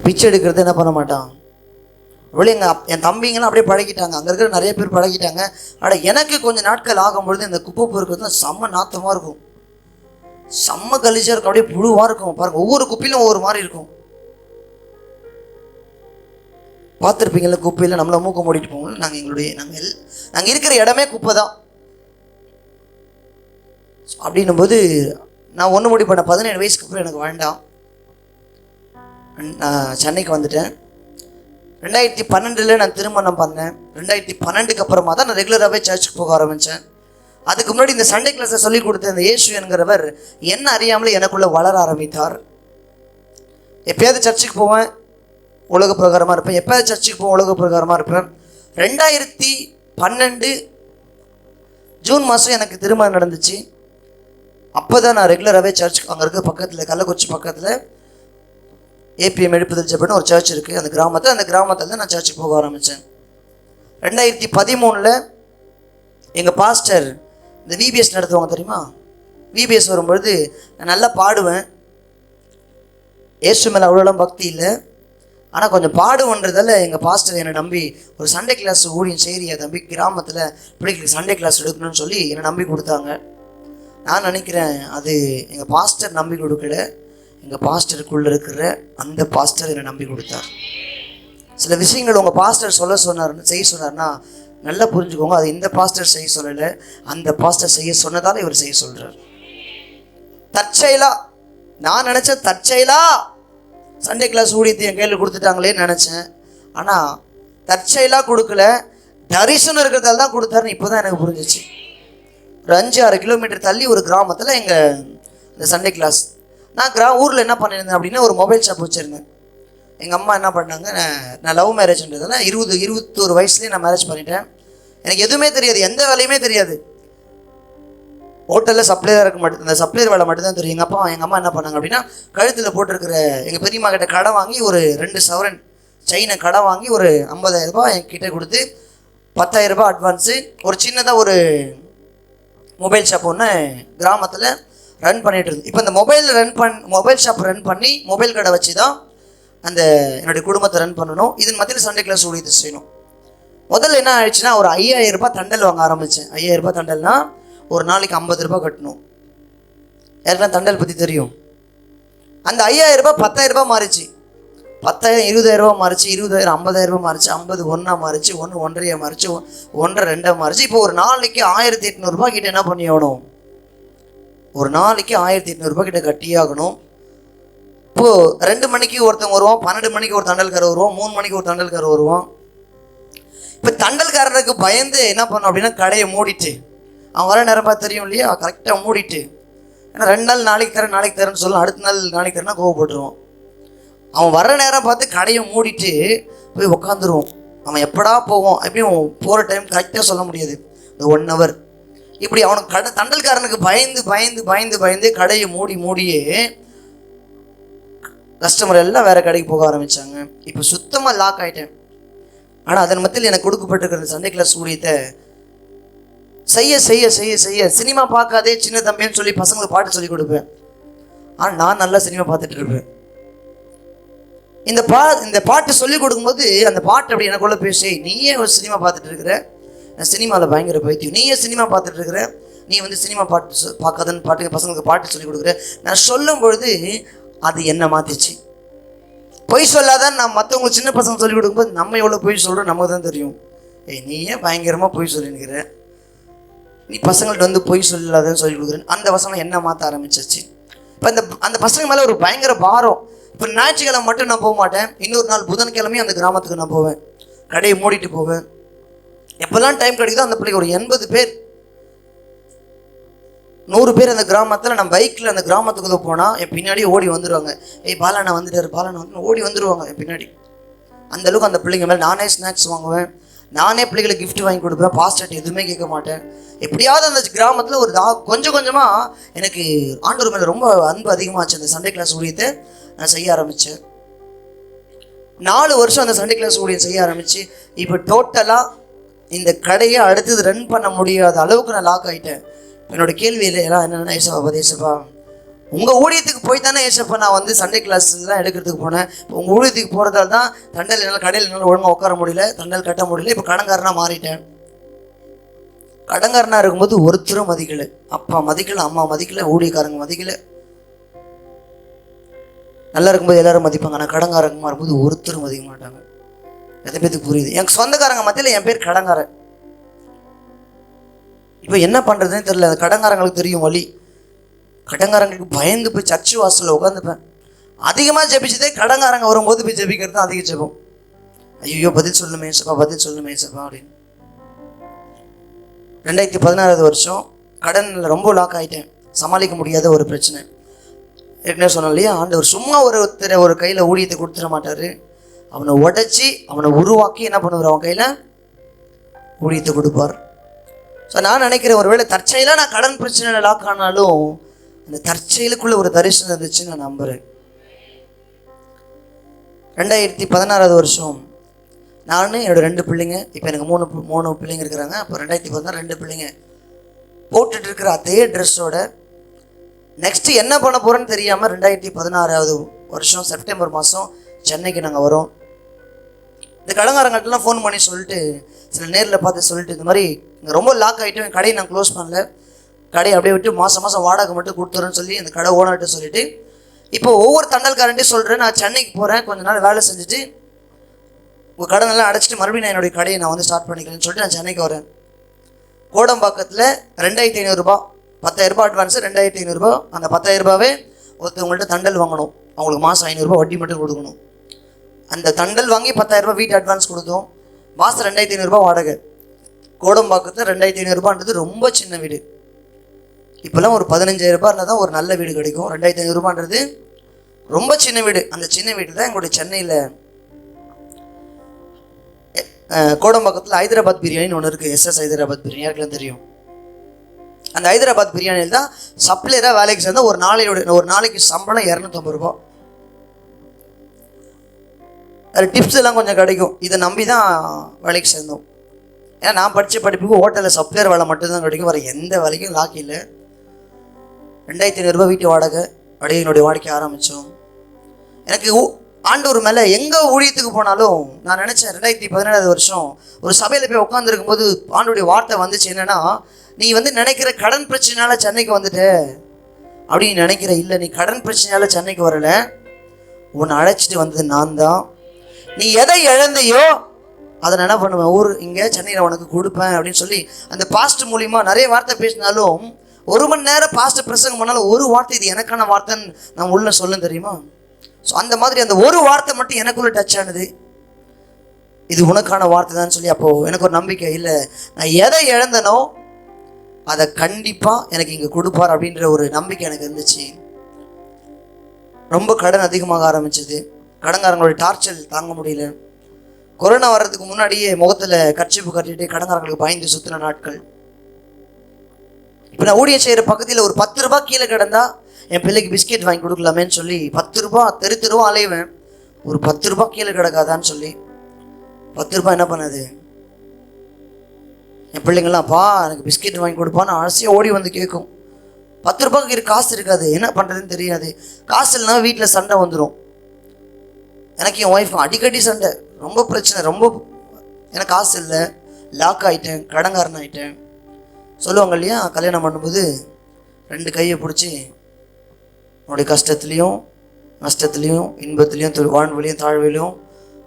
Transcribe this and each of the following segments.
பிச்சை எடுக்கிறது என்ன பண்ண மாட்டான். இவ்வளோ என் தம்பிங்கெல்லாம் அப்படியே பழகிட்டாங்க, அங்கே இருக்கிற நிறைய பேர் பழகிட்டாங்க. ஆனால் எனக்கு கொஞ்சம் நாட்கள் ஆகும்பொழுது இந்த குப்பை பொறுக்கிறது செம்ம நாத்தமாக இருக்கும், செம்ம கலிஜாக இருக்கும், அப்படியே புழுவாக இருக்கும். பாருங்கள், ஒவ்வொரு குப்பையிலும் ஒவ்வொரு மாதிரி இருக்கும். பார்த்துருப்பீங்களா, குப்பையில் நம்மளை மூக்க மூடிட்டு போவோம். நாங்கள் இருக்கிற இடமே குப்பை தான். அப்படின்னும் போது நான் ஒன்று முடிவு பண்ணேன், 17 வயசுக்கு அப்புறம் எனக்கு வேண்டாம், நான் சென்னைக்கு வந்துட்டேன். 2012 நான் திருமணம் பண்ணேன். 2012க்கு அப்புறமா தான் நான் ரெகுலராகவே சர்ச்சுக்கு போக ஆரம்பித்தேன். அதுக்கு முன்னாடி இந்த சண்டே கிளாஸை சொல்லிக் கொடுத்த இந்த இயேசு என்கிறவர் என்ன அறியாமலே எனக்குள்ளே வளர ஆரம்பித்தார். எப்பயாவது சர்ச்சுக்கு போவேன், உலக பிரகாரமாக இருப்பேன். எப்பயாவது சர்ச்சுக்கு போவேன், உலக பிரகாரமாக இருப்பேன். 2012 ஜூன் மாதம் எனக்கு திருமணம் நடந்துச்சு. அப்போ தான் நான் ரெகுலராகவே சர்ச்சுக்கு, அங்கே இருக்க பக்கத்தில் கள்ளக்குறிச்சி பக்கத்தில் ஏபிஎம் எழுப்புதல் ஜெபம்னு ஒரு சர்ச் இருக்குது, அந்த கிராமத்தில் தான் நான் சர்ச்சுக்கு போக ஆரம்பித்தேன். 2013 எங்கள் பாஸ்டர் இந்த விபிஎஸ் நடத்துவாங்க தெரியுமா, விபிஎஸ் வரும்பொழுது நான் நல்லா பாடுவேன். இயேசு மேலே அவ்வளோலாம் பக்தி இல்லை, ஆனால் கொஞ்சம் பாடுவன்றதால எங்கள் பாஸ்டர் என்னை நம்பி ஒரு சண்டே கிளாஸ் ஊழியம் செய்கிறியா தம்பி, கிராமத்தில் பிள்ளைகளுக்கு சண்டே கிளாஸ் எடுக்கணும்னு சொல்லி என்னை நம்பி கொடுத்தாங்க. நான் நினைக்கிறேன் அது எங்கள் பாஸ்டர் நம்பி கொடுக்கல, எங்கள் பாஸ்டருக்குள்ளே இருக்கிற அந்த பாஸ்டர் என்னை நம்பி கொடுத்தார். சில விஷயங்கள் உங்கள் பாஸ்டர் செய்ய சொன்னார்னா நல்லா புரிஞ்சுக்கோங்க, அது இந்த பாஸ்டர் செய்ய சொல்லலை, அந்த பாஸ்டர் செய்ய சொன்னதால் இவர் செய்ய சொல்கிறார். தற்செயலா நான் நினச்சேன், தற்செயலா சண்டே கிளாஸ் ஊழியத்தை என் கையில் கொடுத்துட்டாங்களேன்னு நினச்சேன். ஆனால் தற்செயலாக கொடுக்கல, தரிசனம் இருக்கிறதால தான் கொடுத்தாருன்னு இப்போ தான் எனக்கு புரிஞ்சிச்சு. ஒரு 5-6 கிலோமீட்டர் தள்ளி ஒரு கிராமத்தில் எங்கள் இந்த சண்டே கிளாஸ். நான் ஊரில் என்ன பண்ணியிருந்தேன் அப்படின்னா ஒரு மொபைல் ஷாப் வச்சுருந்தேன். எங்கள் அம்மா என்ன பண்ணாங்க, நான் லவ் மேரேஜ்ன்றதால 21 வயசுலேயே நான் மேரேஜ் பண்ணிட்டேன். எனக்கு எதுவுமே தெரியாது, எந்த வேலையுமே தெரியாது. ஹோட்டலில் சப்ளையராக இருக்க மாட்டேன், அந்த சப்ளையர் வேலை மட்டும்தான் தெரியும். எங்கள் அம்மா என்ன பண்ணாங்க அப்படின்னா கழுத்தில் போட்டிருக்கிற எங்கள் பெரியம்மா கிட்ட கடை வாங்கி ஒரு 2 சவரன் செயினை கடை வாங்கி ஒரு 50,000 ரூபாய் என்கிட்ட கொடுத்து 10,000 ரூபாய் அட்வான்ஸு, ஒரு சின்னதாக ஒரு மொபைல் ஷாப் ஒன்று கிராமத்தில் ரன் பண்ணிகிட்டு இருந்தது. இப்போ இந்த மொபைல் ஷாப் ரன் பண்ணி மொபைல் கடை வச்சு தான் அந்த என்னுடைய குடும்பத்தை ரன் பண்ணணும். இதன் மத்தியில் சண்டே கிளாஸ் ஊழியத்தை செய்யணும். முதல்ல என்ன ஆயிடுச்சுன்னா ஒரு 5,000 ரூபாய் தண்டல் வாங்க ஆரம்பித்தேன். 5,000 ரூபாய் தண்டல்னா ஒரு நாளைக்கு 50 ரூபாய் கட்டணும். யாருக்கெல்லாம் தண்டல் பற்றி தெரியும்? அந்த 5,000 ரூபாய் 10,000 ரூபாய் மாறிச்சு, 10,000 20,000 ரூபாய் மாறிச்சு, 20,000 50,000 ரூபாய் மாறிச்சு, 50 1 மாறிச்சு, 1 1.5 மாறிச்சு, 1 2 மாறிச்சு. இப்போ ஒரு நாளைக்கு 1,800 ரூபாய் கிட்ட என்ன பண்ணி ஆகணும், ஒரு நாளைக்கு 1,800 ரூபாய் கிட்ட கட்டியாகணும். இப்போது 2 மணிக்கு ஒருத்தவங்க வருவான், 12 மணிக்கு ஒரு தண்டல்காரர் வருவான், 3 மணிக்கு ஒரு தண்டல்காரர் வருவான். இப்போ தண்டல்காரனுக்கு பயந்து என்ன பண்ணோம் அப்படின்னா கடையை மூடிட்டு, அவன் வர நேரம் பார்த்து தெரியும் இல்லையா, கரெக்டாக மூடிட்டு, ஏன்னா 2 நாள் நாளைக்கு தரேன்னு சொல்லலாம், அடுத்த நாள் நாளைக்கு தரேன்னா கோவப்பட்டுருவான். அவன் வர நேரம் பார்த்து கடையை மூடிட்டு போய் உக்காந்துருவோம். அவன் எப்படா போவோம், எப்படியும் போகிற டைம் கரெக்டாக சொல்ல முடியாது, இந்த 1 hour. இப்படி அவனுக்கு தண்டல்காரனுக்கு பயந்து கடையை மூடியே கஸ்டமர் எல்லாம் வேறு கடைக்கு போக ஆரம்பித்தாங்க. இப்போ சுத்தமாக லாக் ஆகிட்டேன். ஆனால் அதன் மத்தியில் எனக்கு கொடுக்கப்பட்டிருக்கிற சண்டே கிளாஸ் ஊழியத்தை செய்ய சினிமா பார்க்காதே சின்ன தம்பின்னு சொல்லி பசங்களுக்கு பாட்டு சொல்லி கொடுப்பேன். ஆனால் நான் நல்லா சினிமா பார்த்துட்டு இருப்பேன். இந்த பாட்டு சொல்லிக் கொடுக்கும்போது அந்த பாட்டு அப்படி எனக்குள்ளே பேசி, நீயே ஒரு சினிமா பார்த்துட்டு இருக்கிற, நான் சினிமாவில் பயங்கர பைத்தியம், நீயே சினிமா பார்த்துட்டு இருக்கிற, நீ சினிமா பாட்டு பார்க்காதன்னு பசங்களுக்கு பாட்டு சொல்லிக் கொடுக்குற. நான் சொல்லும் பொழுது அது என்ன மாற்றிச்சு. பொய் சொல்லாதான் நான் மற்றவங்களுக்கு சின்ன பசங்க சொல்லிக் கொடுக்கும்போது நம்ம எவ்வளோ பொய் சொல்கிறோம் நமக்கு தான் தெரியும். நீயே பயங்கரமாக பொய் சொல்லினுக்கிற, நீ பசங்கள்ட்ட பொய் சொல்லாதன்னு சொல்லி கொடுக்குறேன். அந்த வசனம் என்ன மாற்ற ஆரம்பிச்சிச்சு. இப்போ அந்த பசங்க மேலே ஒரு பயங்கர பாரம். இப்போ ஞாயிற்றுக்கிழமை மட்டும் நான் போக மாட்டேன், இன்னொரு நாள் புதன்கிழமையும் அந்த கிராமத்துக்கு நான் போவேன், கடையை மூடிட்டு போவேன். எப்போல்லாம் டைம் கிடைக்குதோ அந்த பிள்ளைக்கு ஒரு 80 பேர் 100 பேர் அந்த கிராமத்தில் நான் பைக்கில் அந்த கிராமத்துக்குள்ளே போனால் என் பின்னாடியே ஓடி வந்துடுவாங்க. பாலாண்ணா வந்துட்டார் ஓடி வந்துடுவாங்க என் பின்னாடி. அந்தளவுக்கு அந்த பிள்ளைங்க மேலே நானே ஸ்நாக்ஸ் வாங்குவேன், நானே பிள்ளைகளுக்கு கிஃப்ட் வாங்கி கொடுப்பேன், பாஸ்டர்ட்ட எதுவுமே கேட்க மாட்டேன். எப்படியாவது அந்த கிராமத்தில் ஒரு கொஞ்சமாக எனக்கு ஆண்டவர் மேலே ரொம்ப அன்பு அதிகமாச்சு. அந்த சண்டே கிளாஸ் ஊழியத்தை நான் செய்ய ஆரம்பித்தேன். 4 வருஷம் அந்த சண்டே கிளாஸ் ஊழியம் செய்ய ஆரம்பித்து இப்போ டோட்டலாக இந்த கடையை அடுத்தது ரன் பண்ண முடியாத அளவுக்கு நான் லாக் ஆகிட்டேன். என்னோடய கேள்வி எல்லாம் என்னென்னா, ஏசப்பா உங்கள் ஊழியத்துக்கு போய் தானே ஏசப்பா நான் வந்து சண்டே கிளாஸ்லாம் எடுக்கிறதுக்கு போனேன். இப்போ உங்கள் ஊழியத்துக்கு போகிறதால தான் தண்டல் என்னால் கடையில் என்னால் ஒழுங்காக உட்கார முடியல, தண்டல் கட்ட முடியல. இப்போ கடன்காரனாக மாறிட்டேன். கடன்காரனாக இருக்கும்போது ஒருத்தரும் மதிக்கலை, அப்பா மதிக்கலை, அம்மா மதிக்கலை, ஊழியக்காரங்க மதிக்கலை. நல்லா இருக்கும்போது எல்லாரும் மதிப்பாங்க, ஆனால் கடன்காரங்க மாறும்போது ஒருத்தரும் மதிக்க மாட்டாங்க. எத்தனை பேருக்கு புரியுது? எனக்கு சொந்தக்காரங்க மத்தியில் என் பேர் கடன்காரன். இப்போ என்ன பண்ணுறதுன்னு தெரியல. அந்த கடன்காரங்களுக்கு தெரியும் வழி. கடன்காரங்களுக்கு பயந்து போய் சர்ச்சு வாசலில் உட்காந்துப்பேன். அதிகமாக ஜெபிச்சதே கடன்காரங்க வரும்போது போய் ஜெபிக்கிறது தான் அதிக ஜெபம். ஐயோ பதில் சொல்லுமே ஏசப்பா, பதில் சொல்லுமே ஏசப்பா அப்படின்னு. 2016 வருஷம் கடனில் ரொம்ப லாக் ஆகிட்டேன். சமாளிக்க முடியாத ஒரு பிரச்சனை. ஏற்கனவே சொன்னோம் இல்லையா, ஆண்டவர் சும்மா ஒருத்தரை ஒரு கையில் ஊழியத்தை கொடுத்துட மாட்டார். அவனை உடைச்சி அவனை உருவாக்கி என்ன பண்ணுவார், அவன் கையில் ஊழியத்தை கொடுப்பார். ஸோ நான் நினைக்கிறேன், ஒருவேளை தற்செயலாக நான் கடன் பிரச்சனையில் லாக் ஆனாலும் அந்த தற்செயலுக்குள்ளே ஒரு தரிசனம் இருந்துச்சுன்னு நான் நம்புகிறேன். 2016 வருஷம் நான் என்னோடய 2 பிள்ளைங்க, இப்போ எனக்கு 3 பிள்ளைங்க இருக்கிறாங்க. அப்போ 2016 2 பிள்ளைங்க போட்டுட்டு இருக்கிற அதே ட்ரெஸ்ஸோட நெக்ஸ்ட்டு என்ன பண்ண போகிறோன்னு தெரியாமல் 2016 வருஷம் செப்டம்பர் மாதம் சென்னைக்கு நாங்கள் வரோம். இந்த கடன்காரங்கள்ட்டலாம் ஃபோன் பண்ணி சொல்லிட்டு, சில நேரில் பார்த்து சொல்லிட்டு, இந்த மாதிரி இங்கே ரொம்ப லாக் ஆகிட்டு கடையை நான் க்ளோஸ் பண்ணல, கடையை அப்படியே விட்டு மாதம் வாடகை மட்டும் கொடுத்துறேன்னு சொல்லி அந்த கடை ஓனர்கிட்ட சொல்லிவிட்டு, இப்போ ஒவ்வொரு தண்டல்காரன்ட்டையும் சொல்கிறேன், நான் சென்னைக்கு போகிறேன், கொஞ்ச நாள் வேலை செஞ்சுட்டு உங்கள் கடனெல்லாம் அடைச்சிட்டு மறுபடியும் நான் என்னுடைய கடையை நான் வந்து ஸ்டார்ட் பண்ணிக்கிறேன்னு சொல்லிட்டு நான் சென்னைக்கு வரேன். கோடம்பாக்கத்தில் 2500 ரூபா, 10,000 ரூபா அட்வான்ஸு, 2500 ரூபா. அந்த 10,000 ரூபாவே ஒருத்தவங்கள்ட்ட தண்டல் வாங்கணும், அவங்களுக்கு மாதம் 500 ரூபா வட்டி மட்டும் கொடுக்கணும். அந்த தண்டல் வாங்கி 10,000 ரூபா வீட்டு அட்வான்ஸ் கொடுத்தோம். மாதம் 2500 ரூபா வாடகை. கோடம்பாக்கத்தில் 2500 ரூபான்றது ரொம்ப சின்ன வீடு. இப்போல்லாம் ஒரு 15,000 ரூபா இருந்தால் தான் ஒரு நல்ல வீடு கிடைக்கும். 2500 ரூபான்றது ரொம்ப சின்ன வீடு. அந்த சின்ன வீட்டில் தான் எங்களுடைய சென்னையில் கோடம்பாக்கத்தில் ஹைதராபாத் பிரியாணின்னு ஒன்று இருக்குது. SS ஹைதராபாத் பிரியாணி யாருக்கெல்லாம் தெரியும்? அந்த ஹைதராபாத் பிரியாணியில் தான் சப்ளையராக வேலைக்கு சேர்ந்தால் ஒரு நாளைக்கு சம்பளம் 250 ரூபா. அது டிப்ஸ் எல்லாம் கொஞ்சம் கிடைக்கும். இதை நம்பி தான் வேலைக்கு சேர்ந்தோம். ஏன்னா நான் படித்த படிப்புக்கு ஹோட்டலில் சப்ளையர் வேலை மட்டும்தான் கிடைக்கும், வர எந்த வேலைக்கும் லாக் இல்லை. 2500 ரூபா வீட்டு வாடகை, அப்படியே என்னுடைய வாடகை ஆரம்பித்தோம். எனக்கு ஆண்டவர் மேலே எங்கே ஊழியத்துக்கு போனாலும் நான் நினச்சேன், 2017 வருஷம் ஒரு சபையில் போய் உட்காந்துருக்கும் போது ஆண்டோடைய வார்த்தை வந்துச்சு. என்னென்னா, நீ வந்து நினைக்கிற கடன் பிரச்சனையால் சென்னைக்கு வந்துட்ட அப்படின்னு நினைக்கிற. இல்லை, நீ கடன் பிரச்சனையால் சென்னைக்கு வரலை, உன்னை அழைச்சிட்டு வந்தது நான் தான். நீ எதை இழந்தையோ அதை என்ன பண்ணுவேன், இங்கே சென்னையில் உனக்கு கொடுப்பேன் அப்படின்னு சொல்லி அந்த பாஸ்ட் மூலிமா நிறைய வார்த்தை பேசினாலும், 1 மணி நேரம் பாஸ்ட் பிரசங்கம் பண்ணாலும் ஒரு வார்த்தை இது எனக்கான வார்த்தைன்னு நான் உள்ள சொல்ல தெரியுமா. ஸோ அந்த மாதிரி அந்த ஒரு வார்த்தை மட்டும் எனக்குள்ளே டச் ஆனது. இது உனக்கான வார்த்தை தான் சொல்லி அப்போது எனக்கு ஒரு நம்பிக்கை, இல்லை நான் எதை இழந்தனோ அதை கண்டிப்பாக எனக்கு இங்கே கொடுப்பார் அப்படின்ற ஒரு நம்பிக்கை எனக்கு இருந்துச்சு. ரொம்ப கடன் அதிகமாக ஆரம்பிச்சது. கடன்காரங்களுடைய டார்ச்சர் தாங்க முடியல. கொரோனா வர்றதுக்கு முன்னாடியே முகத்தில் கர்ச்சீப்பு கட்டிட்டு கடன்காரங்களுக்கு பயந்து சுற்றின நாட்கள். இப்போ நான் ஊழிய செய்கிற பக்கத்தில் ஒரு 10 ரூபா கீழே கிடந்தா என் பிள்ளைக்கு பிஸ்கெட் வாங்கி கொடுக்கலாமேன்னு சொல்லி 10 ரூபா தெரு அலைவேன். ஒரு 10 ரூபா கீழே கிடக்காதான்னு சொல்லி 10 ரூபா என்ன பண்ணது, என் பிள்ளைங்களாம் பா எனக்கு பிஸ்கெட் வாங்கி கொடுப்பான்னு ஆசையாக ஓடி வந்து கேட்கும். 10 ரூபாய்க்கு காசு இருக்காது, என்ன பண்ணுறதுன்னு தெரியாது. காசு இல்லைனா வீட்டில் சண்டை வந்துடும். எனக்கு என் ஒய்ஃபும் அடிக்கடி சண்டை, ரொம்ப பிரச்சனை. எனக்கு காசு இல்லை, லாக் ஆகிட்டேன், கடன்காரன் ஆகிட்டேன். சொல்லுவாங்க இல்லையா, கல்யாணம் பண்ணும்போது 2 கையை பிடிச்சி உன்னுடைய கஷ்டத்துலேயும் நஷ்டத்துலேயும் இன்பத்துலேயும் வாழ்விலையும் தாழ்விலையும்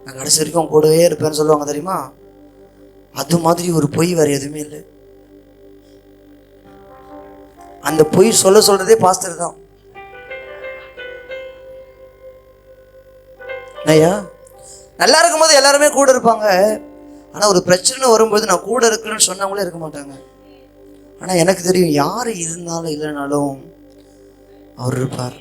நான் கடைசி வரைக்கும் கூடவே இருப்பேன்னு சொல்லுவாங்க தெரியுமா. அது மாதிரி ஒரு பொய் வேறு எதுவுமே இல்லை. அந்த பொய் சொல்கிறதே பாஸ்டர் தான். ஐயா நல்லா இருக்கும்போது எல்லாருமே கூட இருப்பாங்க, ஆனால் ஒரு பிரச்சனை வரும்போது நான் கூட இருக்கிறேன்னு சொன்னவங்களே இருக்க மாட்டாங்க. ஆனால் எனக்கு தெரியும், யார் இருந்தாலும் இல்லைனாலும் அவர் இருப்பார்.